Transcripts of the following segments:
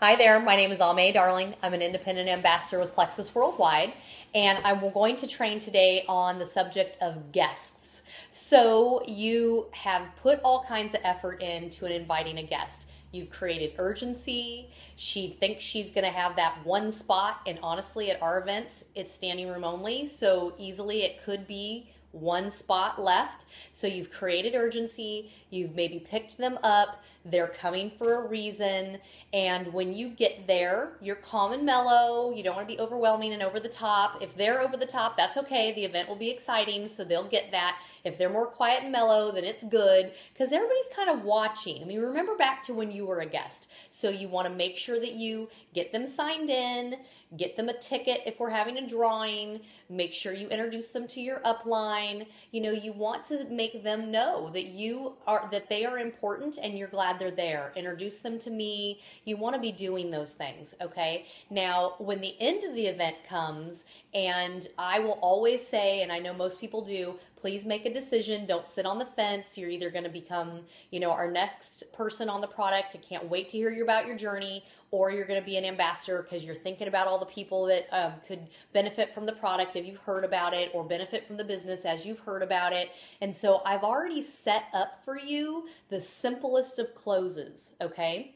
Hi there, my name is Aimée Darling. I'm an independent ambassador with Plexus Worldwide, and I'm going to train today on the subject of guests. So you have put all kinds of effort into inviting a guest. You've created urgency. She thinks she's going to have that one spot, and honestly, at our events, it's standing room only, so easily it could be one spot left. So you've created urgency, you've maybe picked them up, they're coming for a reason, and when you get there, you're calm and mellow. You don't want to be overwhelming and over the top. If they're over the top, that's okay. The event will be exciting, so they'll get that. If they're more quiet and mellow, then it's good, because everybody's kind of watching. I mean, remember back to when you were a guest. So you want to make sure that you get them signed in, get them a ticket if we're having a drawing, make sure you introduce them to your upline. You know, you want to make them know that they are important and you're glad they're there. Introduce them to me. You want to be doing those things, okay? Now, when the end of the event comes, and I will always say, and I know most people do, please make a decision. Don't sit on the fence. You're either going to become, our next person on the product. I can't wait to hear you about your journey, or you're going to be an ambassador because you're thinking about all the people that could benefit from the product if you've heard about it, or benefit from the business as you've heard about it. And so I've already set up for you the simplest of closes, okay?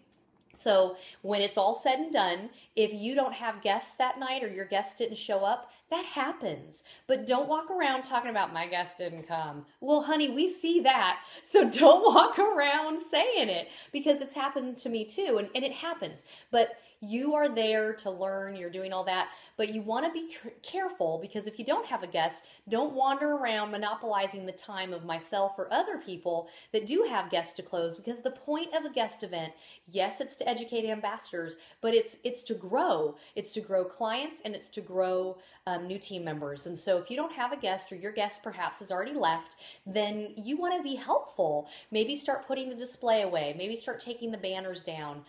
So when it's all said and done, if you don't have guests that night or your guests didn't show up, that happens. But don't walk around talking about my guest didn't come. Well, honey, we see that. So don't walk around saying it, because it's happened to me too. And it happens. But you are there to learn. You're doing all that. But you want to be careful, because if you don't have a guest, don't wander around monopolizing the time of myself or other people that do have guests to close. Because the point of a guest event, yes, it's to educate ambassadors, but it's to grow. It's to grow clients, and it's to grow new team members. And so if you don't have a guest, or your guest perhaps has already left, then you want to be helpful. Maybe start putting the display away. Maybe start taking the banners down.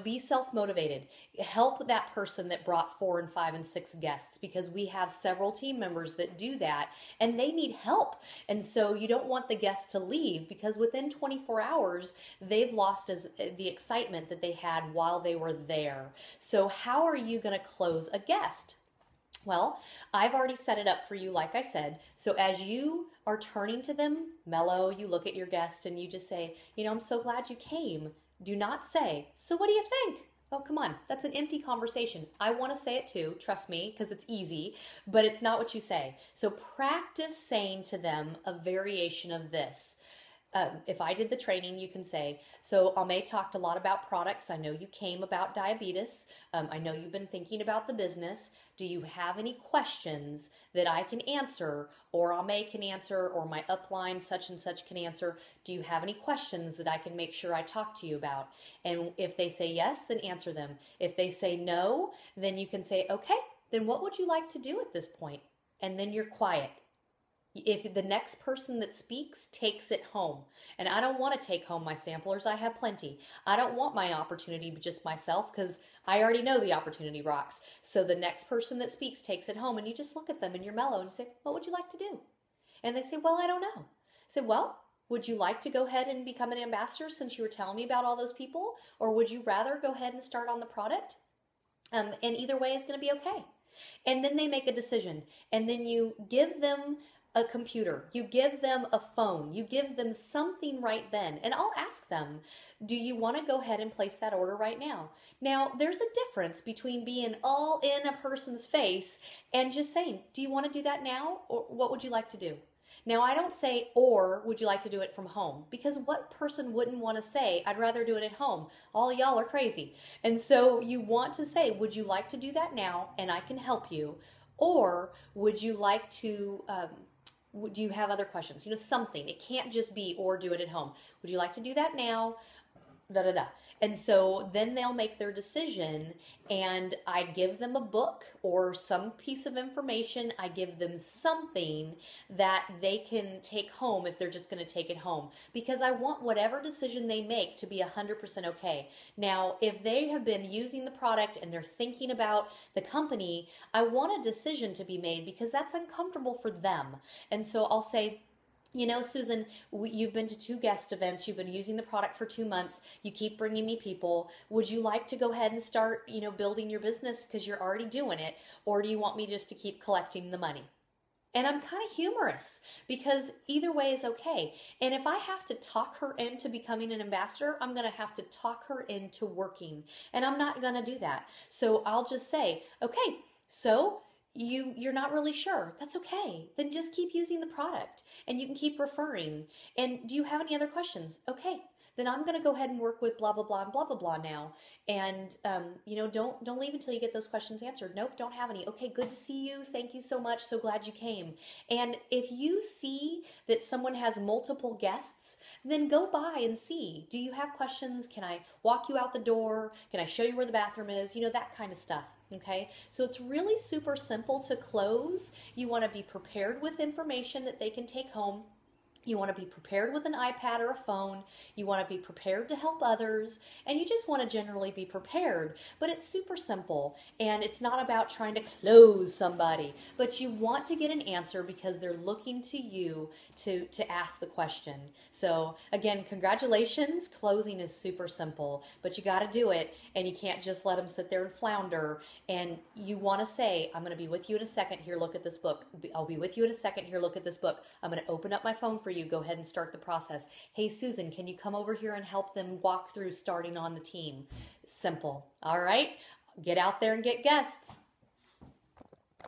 Be self-motivated. Help that person that brought 4 and 5 and 6 guests, because we have several team members that do that and they need help. And so you don't want the guest to leave, because within 24 hours, they've lost the excitement that they had while they were there. So how are you going to close a guest? Well, I've already set it up for you, like I said. So as you are turning to them, mellow, you look at your guest and you just say, I'm so glad you came. Do not say, so what do you think? Oh, come on. That's an empty conversation. I want to say it too, trust me, because it's easy, but it's not what you say. So practice saying to them a variation of this. If I did the training, you can say, so Aimee talked a lot about products. I know you came about diabetes. I know you've been thinking about the business. Do you have any questions that I can answer, or Aimee can answer, or my upline such and such can answer? Do you have any questions that I can make sure I talk to you about? And if they say yes, then answer them. If they say no, then you can say, okay, then what would you like to do at this point? And then you're quiet. If the next person that speaks takes it home, and I don't want to take home my samplers, I have plenty. I don't want my opportunity just myself, because I already know the opportunity rocks. So the next person that speaks takes it home, and you just look at them and you're mellow and you say, what would you like to do? And they say, well, I don't know. I say, well, would you like to go ahead and become an ambassador since you were telling me about all those people? Or would you rather go ahead and start on the product? And either way is going to be okay. And then they make a decision, and then you give them a computer, you give them a phone, you give them something right then. And I'll ask them, do you want to go ahead and place that order right now? Now, there's a difference between being all in a person's face and just saying, do you want to do that now? Or what would you like to do? Now, I don't say, or would you like to do it from home? Because what person wouldn't want to say, I'd rather do it at home? All y'all are crazy. And so you want to say, would you like to do that now and I can help you? Or would you like to... do you have other questions? Something. It can't just be, or do it at home. Would you like to do that now? Da, da, da. And so then they'll make their decision, and I give them a book or some piece of information. I give them something that they can take home if they're just going to take it home, because I want whatever decision they make to be 100% okay. Now, if they have been using the product and they're thinking about the company, I want a decision to be made, because that's uncomfortable for them. And so I'll say, You know, Susan, you've been to 2 guest events. You've been using the product for 2 months. You keep bringing me people. Would you like to go ahead and start, building your business because you're already doing it? Or do you want me just to keep collecting the money? And I'm kind of humorous because either way is okay. And if I have to talk her into becoming an ambassador, I'm going to have to talk her into working. And I'm not going to do that. So I'll just say, okay, so you're not really sure. That's okay. Then just keep using the product and you can keep referring. And do you have any other questions? Okay. Then I'm going to go ahead and work with blah, blah, blah, and blah, blah, blah now. And, don't leave until you get those questions answered. Nope, don't have any. Okay, good to see you. Thank you so much. So glad you came. And if you see that someone has multiple guests, then go by and see. Do you have questions? Can I walk you out the door? Can I show you where the bathroom is? That kind of stuff. Okay, so it's really super simple to close. You want to be prepared with information that they can take home. You want to be prepared with an iPad or a phone. You want to be prepared to help others. And you just want to generally be prepared. But it's super simple. And it's not about trying to close somebody. But you want to get an answer because they're looking to you to ask the question. So again, congratulations. Closing is super simple. But you got to do it. And you can't just let them sit there and flounder. And you want to say, I'm going to be with you in a second. Here, look at this book. I'll be with you in a second. Here, look at this book. I'm going to open up my phone for you. Go ahead and start the process. Hey, Susan, can you come over here and help them walk through starting on the team? Simple. All right. Get out there and get guests.